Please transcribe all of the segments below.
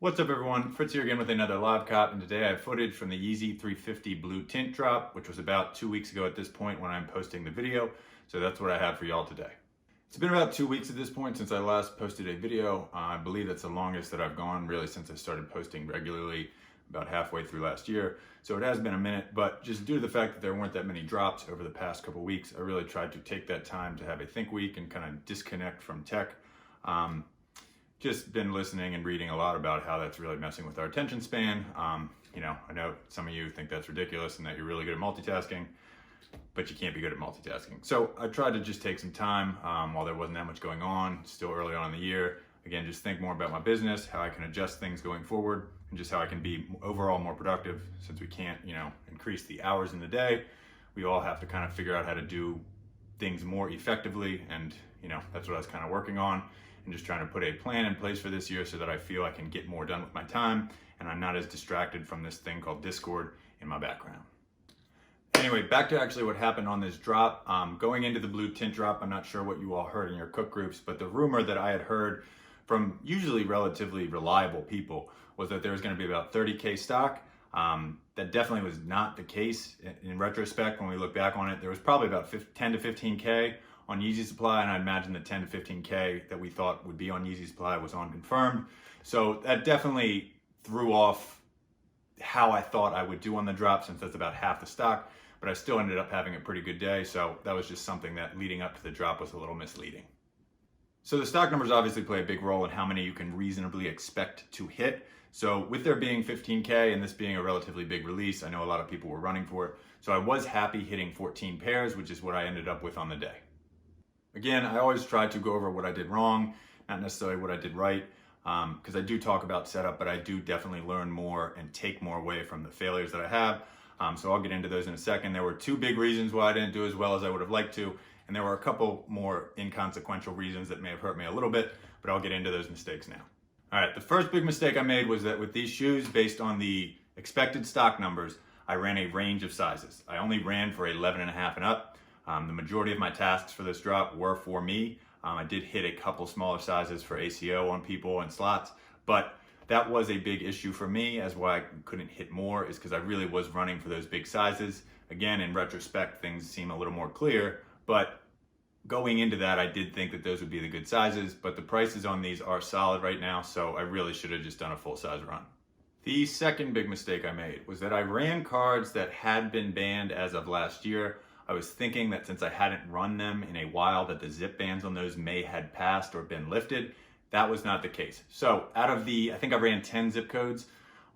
What's up everyone, Fritz here again with another live cop, and today I have footage from the Yeezy 350 Blue Tint drop, which was about 2 weeks ago at this point when I'm posting the video, so that's what I have for y'all today. It's been about 2 weeks at this point since I last posted a video. I believe that's the longest that I've gone really since I started posting regularly about halfway through last year, so it has been a minute, but just due to the fact that there weren't that many drops over the past couple weeks, I really tried to take that time to have a think week and kind of disconnect from tech. Just been listening and reading a lot about how that's really messing with our attention span. I know some of you think that's ridiculous and that you're really good at multitasking, but you can't be good at multitasking. So I tried to just take some time while there wasn't that much going on, still early on in the year. Again, just think more about my business, how I can adjust things going forward, and just how I can be overall more productive since we can't, increase the hours in the day. We all have to kind of figure out how to do things more effectively, and that's what I was kind of working on. And just trying to put a plan in place for this year so that I feel I can get more done with my time and I'm not as distracted from this thing called Discord in my background. Anyway, back to actually what happened on this drop. Going into the Blue Tint drop, I'm not sure what you all heard in your cook groups, but the rumor that I had heard from usually relatively reliable people was that there was going to be about 30K stock. That definitely was not the case. In retrospect, when we look back on it, there was probably about 10 to 15K on Yeezy supply, and I imagine the 10 to 15K that we thought would be on Yeezy supply was unconfirmed. So that definitely threw off how I thought I would do on the drop, since that's about half the stock, but I still ended up having a pretty good day. So that was just something that leading up to the drop was a little misleading. So the stock numbers obviously play a big role in how many you can reasonably expect to hit. So with there being 15K and this being a relatively big release, I know a lot of people were running for it. So I was happy hitting 14 pairs, which is what I ended up with on the day. Again, I always try to go over what I did wrong, not necessarily what I did right, because I do talk about setup, but I do definitely learn more and take more away from the failures that I have. So I'll get into those in a second. There were two big reasons why I didn't do as well as I would have liked to, and there were a couple more inconsequential reasons that may have hurt me a little bit, but I'll get into those mistakes now. All right, the first big mistake I made was that with these shoes, based on the expected stock numbers, I ran a range of sizes. I only ran for 11.5 and up. The majority of my tasks for this drop were for me. I did hit a couple smaller sizes for ACO on people and slots, but that was a big issue for me, as why I couldn't hit more is because I really was running for those big sizes. Again, in retrospect, things seem a little more clear, but going into that, I did think that those would be the good sizes, but the prices on these are solid right now, so I really should have just done a full size run. The second big mistake I made was that I ran cards that had been banned as of last year. I was thinking that since I hadn't run them in a while, that the zip bans on those may had passed or been lifted. That was not the case. So out of I think I ran 10 zip codes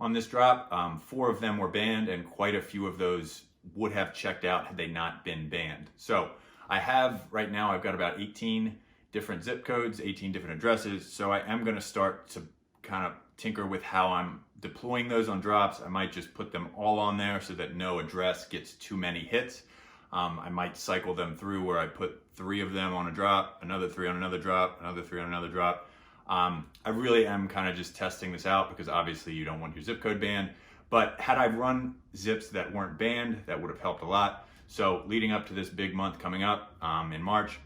on this drop. 4 of them were banned, and quite a few of those would have checked out had they not been banned. So right now I've got about 18 different zip codes, 18 different addresses. So I am gonna start to kind of tinker with how I'm deploying those on drops. I might just put them all on there so that no address gets too many hits. I might cycle them through where I put 3 of them on a drop, another 3 on another drop, another 3 on another drop. I really am kind of just testing this out because obviously you don't want your zip code banned, but had I run zips that weren't banned, that would have helped a lot. So leading up to this big month coming up in March,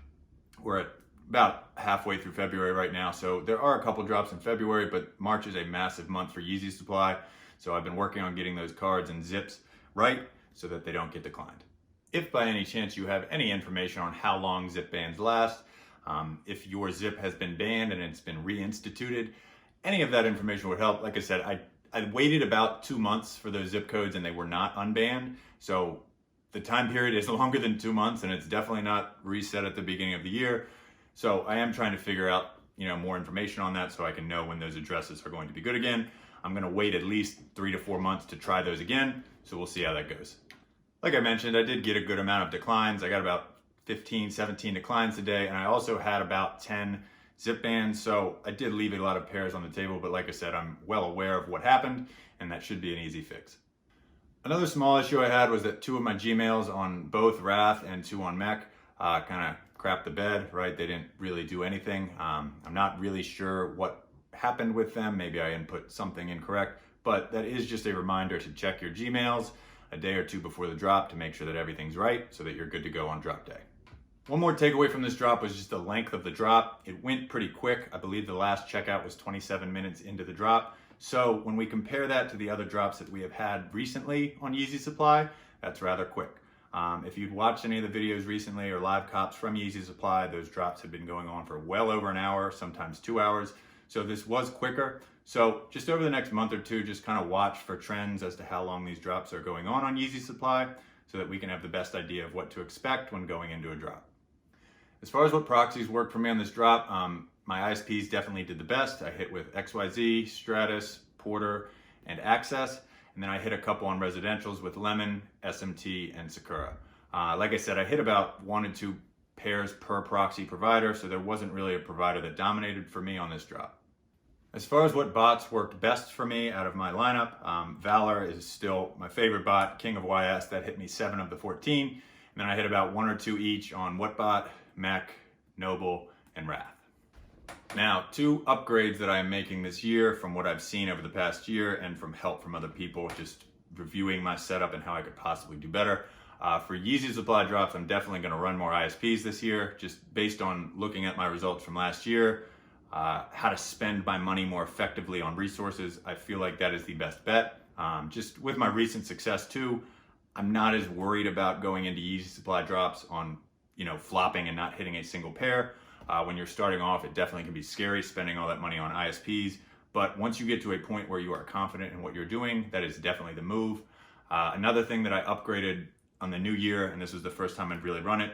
we're at about halfway through February right now. So there are a couple drops in February, but March is a massive month for Yeezy supply. So I've been working on getting those cards and zips right so that they don't get declined. If by any chance you have any information on how long zip bans last, if your zip has been banned and it's been reinstituted, any of that information would help. Like I said, I waited about 2 months for those zip codes and they were not unbanned. So the time period is longer than 2 months, and it's definitely not reset at the beginning of the year. So I am trying to figure out, more information on that so I can know when those addresses are going to be good again. I'm going to wait at least 3 to 4 months to try those again. So we'll see how that goes. Like I mentioned, I did get a good amount of declines. I got about 15, 17 declines today, and I also had about 10 zip bans. So I did leave a lot of pairs on the table, but like I said, I'm well aware of what happened, and that should be an easy fix. Another small issue I had was that 2 of my Gmails on both Wrath and 2 on Mech kind of crapped the bed, right? They didn't really do anything. I'm not really sure what happened with them. Maybe I input something incorrect, but that is just a reminder to check your Gmails a day or 2 before the drop to make sure that everything's right so that you're good to go on drop day. One more takeaway from this drop was just the length of the drop. It went pretty quick. I believe the last checkout was 27 minutes into the drop. So when we compare that to the other drops that we have had recently on Yeezy Supply, that's rather quick. If you'd watched any of the videos recently or live cops from Yeezy Supply, those drops have been going on for well over an hour, sometimes 2 hours. So this was quicker. So just over the next month or two, just kind of watch for trends as to how long these drops are going on Yeezy Supply so that we can have the best idea of what to expect when going into a drop. As far as what proxies worked for me on this drop, my ISPs definitely did the best. I hit with XYZ, Stratus, Porter, and Access. And then I hit a couple on residentials with Lemon, SMT, and Sakura. Like I said, I hit about 1 to 2 pairs per proxy provider, so there wasn't really a provider that dominated for me on this drop. As far as what bots worked best for me out of my lineup, Valor is still my favorite bot, King of YS. That hit me 7 of the 14. And then I hit about 1 or 2 each on Whatbot, Mech, Noble, and Wrath. Now, 2 upgrades that I'm making this year from what I've seen over the past year and from help from other people, just reviewing my setup and how I could possibly do better. For Yeezy Supply drops, I'm definitely going to run more ISPs this year, just based on looking at my results from last year, how to spend my money more effectively on resources. I feel like that is the best bet. Just with my recent success too, I'm not as worried about going into Yeezy Supply drops on, flopping and not hitting a single pair. When you're starting off, it definitely can be scary spending all that money on ISPs. But once you get to a point where you are confident in what you're doing, that is definitely the move. Another thing that I upgraded on the new year, and this was the first time I'd really run it,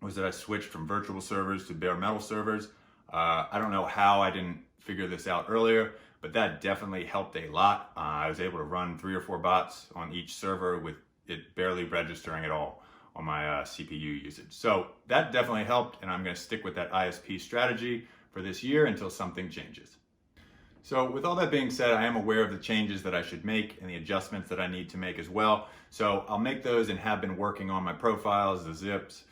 was that I switched from virtual servers to bare metal servers. I don't know how I didn't figure this out earlier, but that definitely helped a lot. I was able to run 3 or 4 bots on each server with it barely registering at all on my CPU usage. So that definitely helped, and I'm going to stick with that ISP strategy for this year until something changes. So with all that being said, I am aware of the changes that I should make and the adjustments that I need to make as well. So I'll make those and have been working on my profiles, the zips,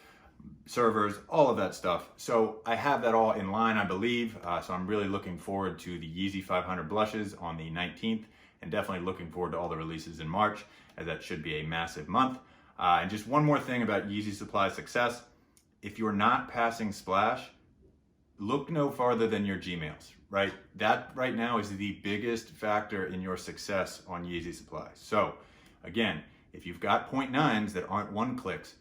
servers, all of that stuff. So I have that all in line, I believe. So I'm really looking forward to the Yeezy 500 blushes on the 19th, and definitely looking forward to all the releases in March, as that should be a massive month. And just one more thing about Yeezy Supply success. If you're not passing Splash, look no farther than your Gmails, right? That right now is the biggest factor in your success on Yeezy Supply. So again, if you've got 0.9s that aren't 1-clicks,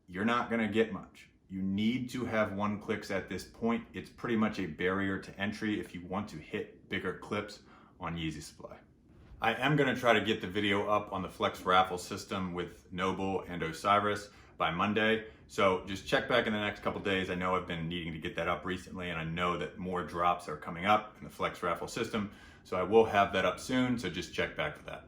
you're not gonna get much. You need to have 1-clicks at this point. It's pretty much a barrier to entry if you want to hit bigger clips on Yeezy Supply. I am going to try to get the video up on the Flex raffle system with Noble and Osiris by Monday. So just check back in the next couple days. I know I've been needing to get that up recently, and I know that more drops are coming up in the Flex raffle system. So I will have that up soon, so just check back for that.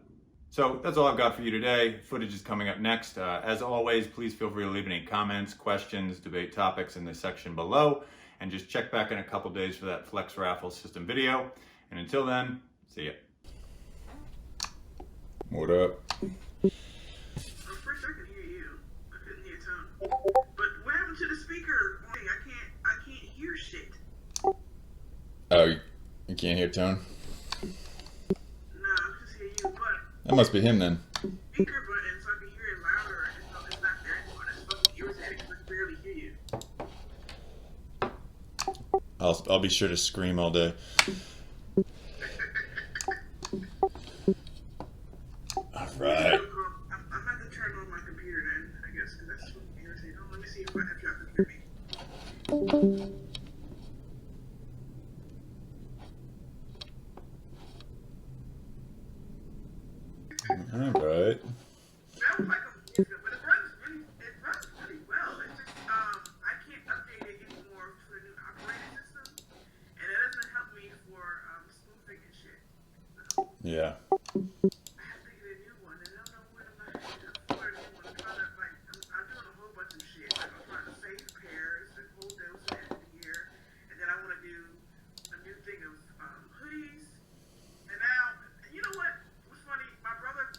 So that's all I've got for you today. Footage is coming up next. As always, please feel free to leave any comments, questions, debate topics in the section below, and just check back in a couple days for that Flex raffle system video. And until then, see ya. What up? First I could hear you. I couldn't hear Tone. But what happened to the speaker? I can't hear shit. Oh, you can't hear Tone? No, I just hear you, but That must be him then. speaker button so I can hear it louder, and it's not there anymore. That's fucking irritating because I can barely hear you. I'll be sure to scream all day. Right. I'm not gonna turn on my computer then, I guess, because that's fucking irritating. Let me see if y'all can hear me. All right. That was like a week ago, but it runs really well. It's just I can't update it anymore to a new operating system, and it doesn't help me for spoofing and shit. So, Yeah. I have to get a new one, and I don't know when I'm gonna afford a new one. I'm trying to I'm doing a whole bunch of shit. Like I'm trying to save pairs and hold those to the end of the year, and then I want to do a new thing of hoodies. And now, you know what? What's funny? My brother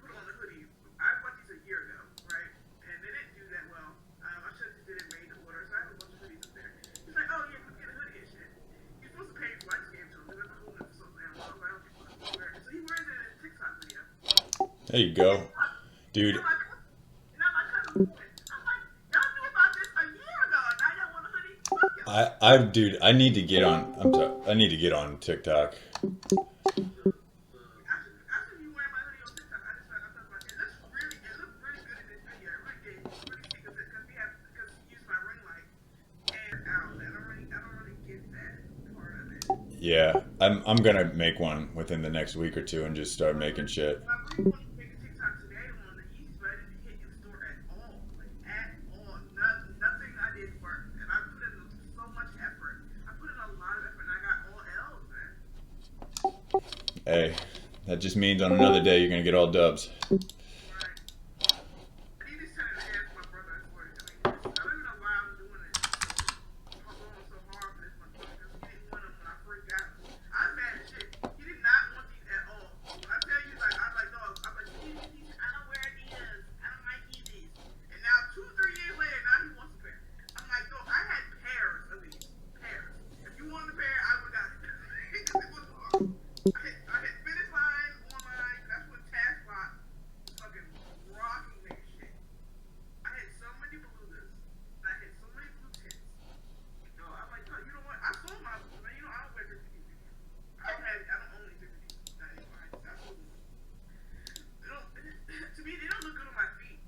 put on the hoodie. I bought these a year ago, right? And they didn't do that well. I should have just did it made to order, so I have a bunch of hoodies up there. He's like, oh yeah, come get a hoodie and shit. You're supposed to pay for lights game to him. They've been holding it for so damn long. I don't think he's wear it. So he wears it in his TikTok video. There you go. Dude. And I'm like, I'm like, y'all knew about this a year ago, and now y'all want a hoodie? Fuck y'all. Dude, I need to get on TikTok. Yeah, I'm gonna make one within the next week or two and just start making shit. I really wanted to make a TikTok today on the Yeezy, but I didn't hit in store at all. Like at all. Nothing I did worked. And I put in so much effort. I put in a lot of effort and I got all L's, man. Hey, that just means on another day you're gonna get all dubs. Right. I need to send it to my brother for it. I mean, I don't even know why I'm doing it. I'm going so hard for this motherfucker because he didn't want them when I first got them. I'm mad as shit. He did not want these at all. When I tell you, like, I'm like, dog, I'm like, you need these. I don't wear these. I don't like these. And now, 2-3 years later, now he wants a pair. I'm like, dog, I had pairs of these. Pairs. If you wanted a pair, I would have got it. Because it was hard. I hit finish line online. That's when Task Bot was fucking rocking that shit. I had so many belugas. I had so many blue tints. No, I'm like, no, you know what? I sold my, you know, I don't wear 50 anymore. I don't own any 50 not anymore. I sold them. They don't, to me, they don't look good on my feet.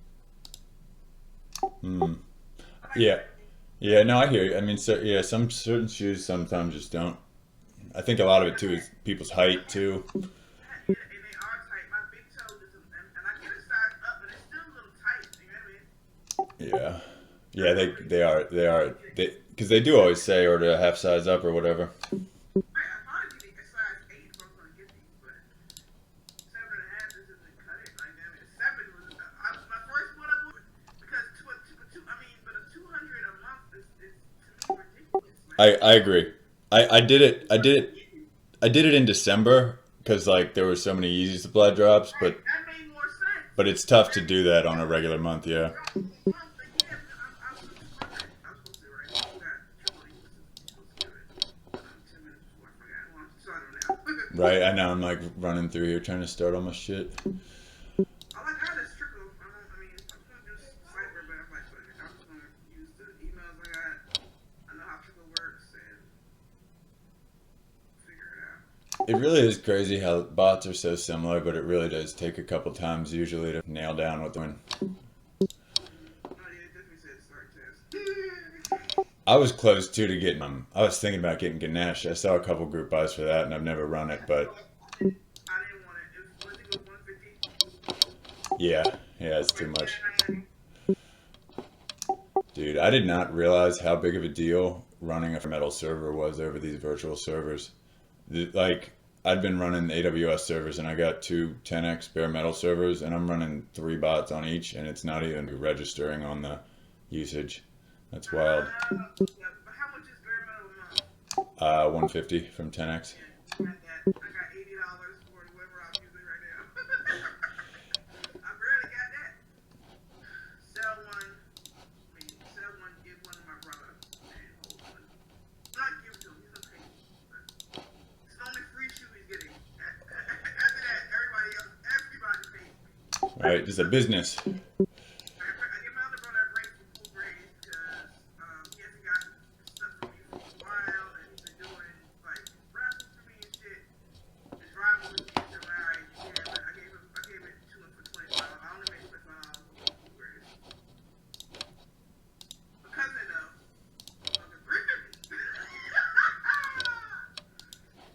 Hmm. I like Yeah. 50. Yeah, no, I hear you. I mean, so, yeah, some certain shoes sometimes just don't. I think a lot of it too is people's height too. And they are tight. My big toe doesn't, and I get a size up, but it's still a little tight. You know what I mean? Yeah, yeah, they are because they do always say order a half size up or whatever. Right, I probably need a size 8 if I'm gonna get these, but 7.5 just doesn't cut it. Like, I mean, 7 was my first one I bought because but a 200 a month is to me ridiculous, man. I agree. I did it in December because like there were so many Yeezy supply drops, Right, that made more sense. but it's tough to do that on a regular month. Yeah. Month, like, yeah, I'm supposed to 200. I'm supposed to, right? I forgot. Kimberly was supposed to do it 10 minutes before I forgot. Well, I'm starting now. Right. I know. I'm like running through here trying to start all my shit. I got this trickle. I mean, I'm gonna do Cypher, but I'm like, I'm just gonna use the emails I got. I know how trickle works and figure it out. It really is crazy how bots are so similar, but it really does take a couple times usually to nail down what they're doing. Oh yeah, it definitely said start test. I was close too to getting them. I was thinking about getting Ganesh. I saw a couple group buys for that, and I've never run it, but I didn't want it. It was 150. yeah, it's too much. Dude, I did not realize how big of a deal running a metal server was over these virtual servers. Like, I'd been running AWS servers, and I got two 10x bare metal servers, and I'm running 3 bots on each, and it's not even registering on the usage. That's wild. Yeah, but how much is bare metal a month? 150 from 10x. Yeah, I got $80 for whatever I'm using right now. I barely got that. Sell one, give one to my brother, and hold one. Not give it to him, he's gonna pay me. But it's the only free shoe he's getting. After that, everybody pays me. Right, just a business. I give my other brother a break from full grades because he hasn't gotten stuff from me for a while, and he's been doing like raffles for me and shit. His rival was getting married. Yeah, but I gave it to him for $25. I only made $25 for full grades. My cousin though, fucking $350.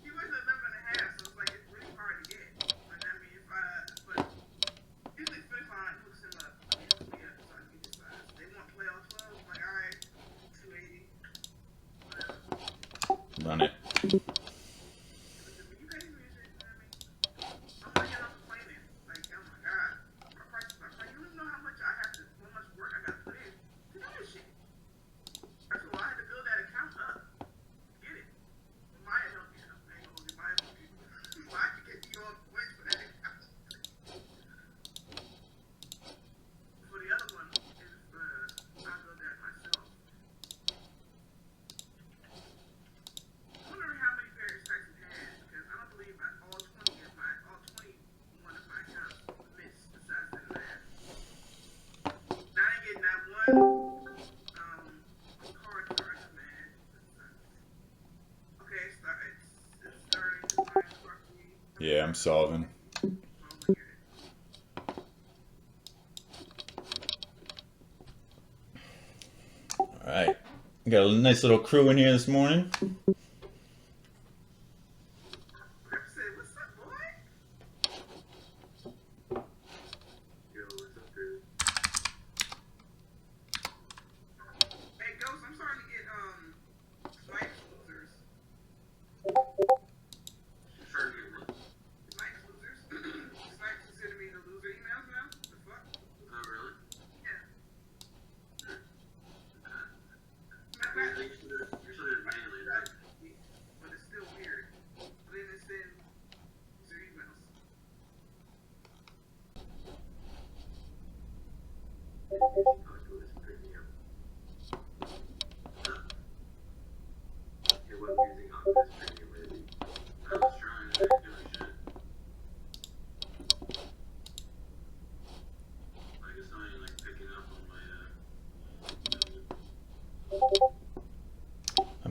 He was 11.5, so it's like it's really hard to get. Like, I mean, but usually Finish Line hooks him up. I mean, hooks me up so I can get his size. They want playoff 12. I'm like, all right, 280. Whatever. Run it. You pay me and shit, you know what I mean? I'm like, I'm complaining. Like, oh my god, my price. You don't know how much work I gotta put in to do this shit. First of all, I had to build that account up to get it. Maya helped me out. I ain't gonna hold you. Maya helped me. Maya get you on points for that account. For the other one, I built that myself. I'm wondering how many pairs Tyson has because I don't believe all 21 of my accounts missed besides that last. Now I ain't getting that one card charge, man. Okay, it's starting to find correctly. Yeah, I'm solving. Oh my god. All right. We got a nice little crew in here this morning. I'm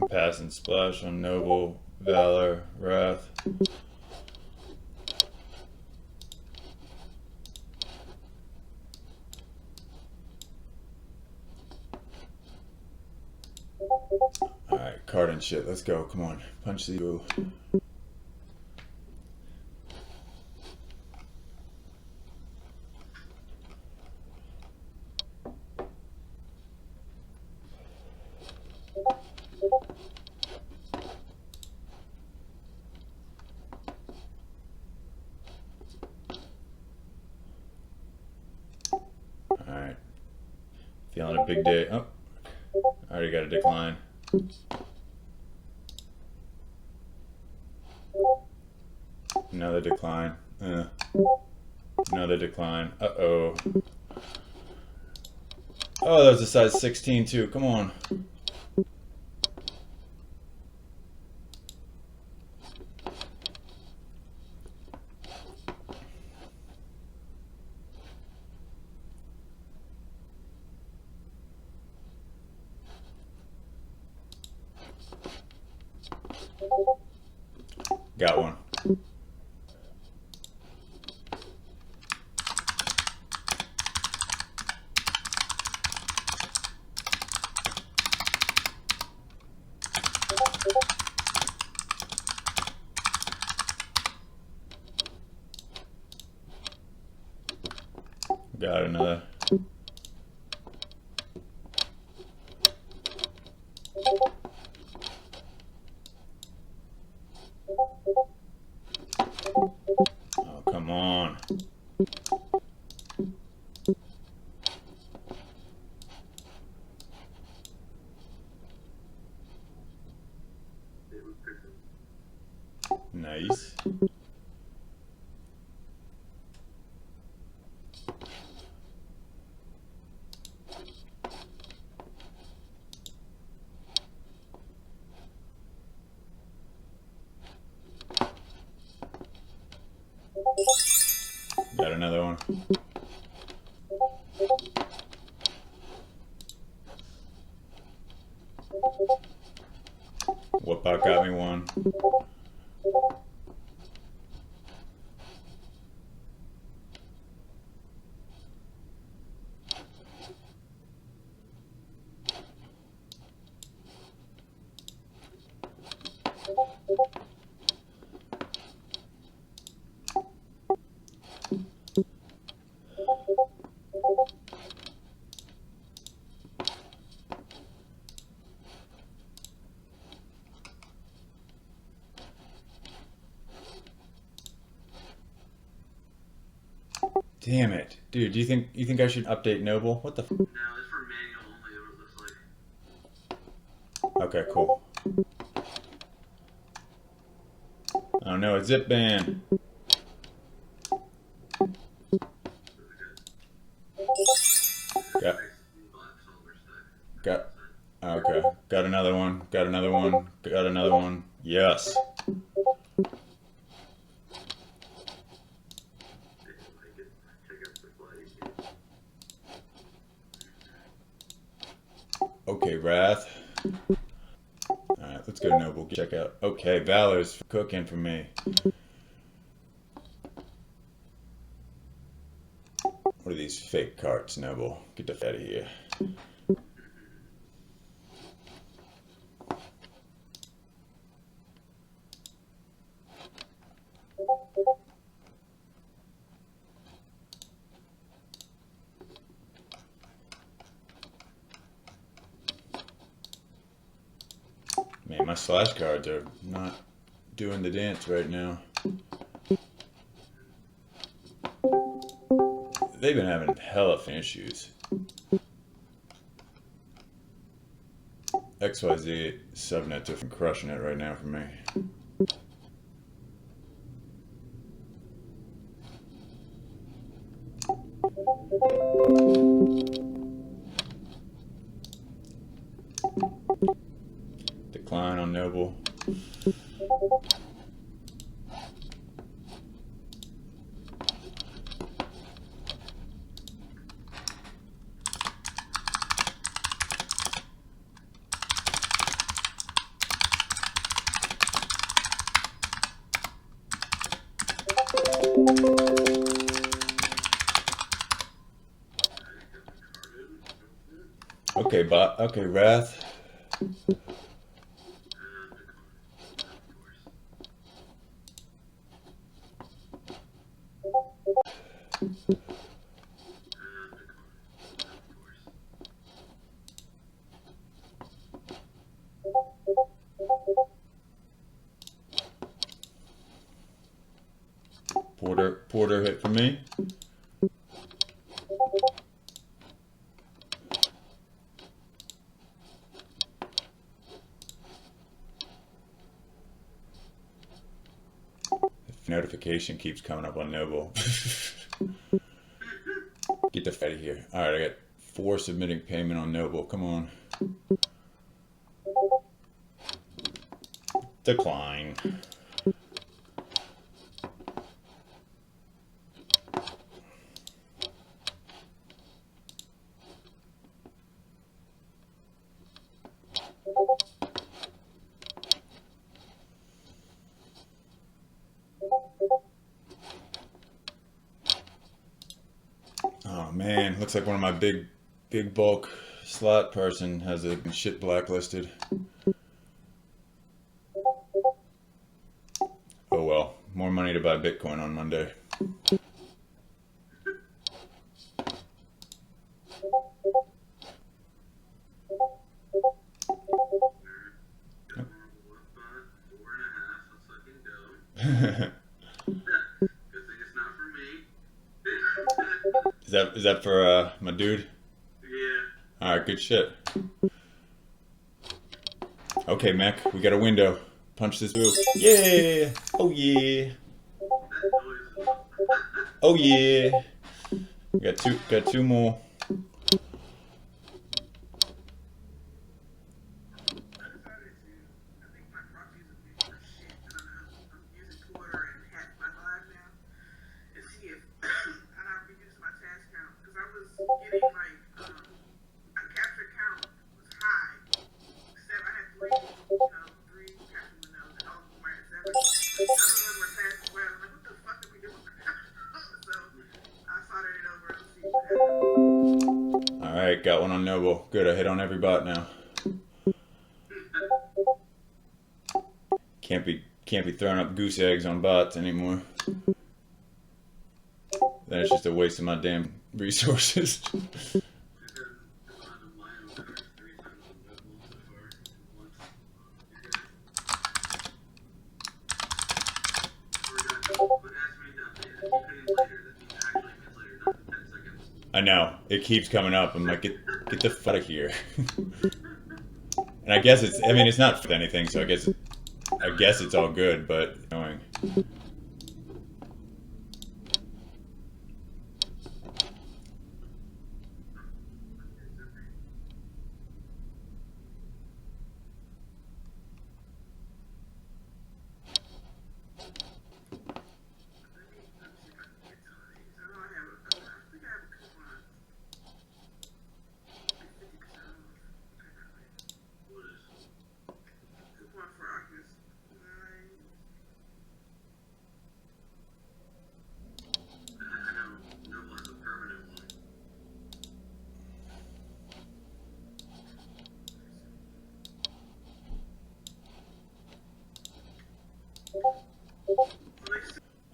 passing splash on Noble, Valor, Wrath. Alright, card and shit. Let's go. Come on. Punch the boo. Alright. Feeling a big day. Oh, I already got a decline. Another decline. Another decline. Uh-oh. Oh, that was a size 16 too. Come on. Got one. Got another. Oh, come on. Nice. Got another one. Whatbot got me one. Damn it, dude! Do you think I should update Noble? What the? No, it's for manual only. It looks like. Okay, cool. Oh no, a zip ban. Got. Okay, got another one. Got another one. Got another one. Yes. Okay, Wrath. Alright, let's go Noble. Check out. Okay, Valor's cooking for me. What are these fake carts, Noble? Get the f out of here. Man, my slash cards are not doing the dance right now. They've been having hella issues. XYZ subnets are crushing it right now for me. Decline on Noble. Okay, bot. Okay, Wrath. Porter hit for me. Notification keeps coming up on Noble. Get the fatty here. Alright, I got 4 submitting payment on Noble. Come on. Decline. Oh man, looks like one of my big bulk slot person has a shit blacklisted. Oh well, more money to buy Bitcoin on Monday. Is that for my dude? Yeah. Alright, good shit. Okay, Mac, we got a window. Punch this move. Yeah! Oh yeah! Oh yeah! We got two more. Alright, got one on Noble. Good, I hit on every bot now. Can't be throwing up goose eggs on bots anymore. Then it's just a waste of my damn resources. I know, it keeps coming up. I'm like, get the fuck out of here. And I guess it's not for anything, so I guess it's all good, but annoying.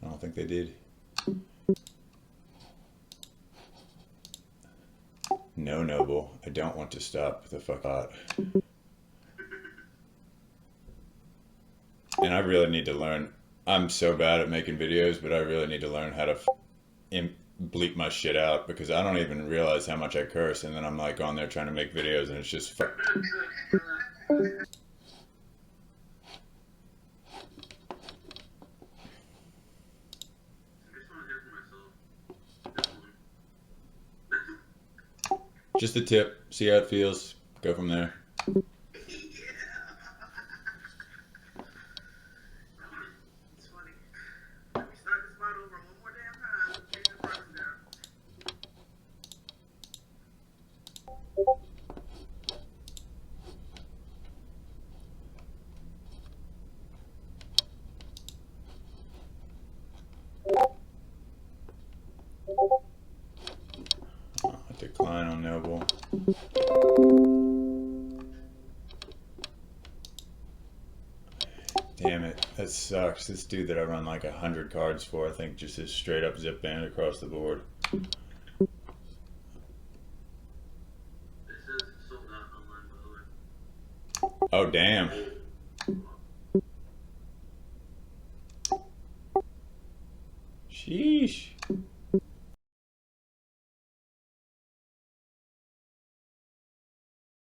I don't think they did. No, Noble. I don't want to stop the fuck out. And I really need to learn. I'm so bad at making videos, but I really need to learn how to bleep my shit out, because I don't even realize how much I curse, and then I'm like on there trying to make videos and it's just just a tip, see how it feels, go from there. Damn it, that sucks. This dude that I run like 100 cards for, I think just is straight up zip banned across the board. It says it's sold out online Valor. Oh, damn. Sheesh.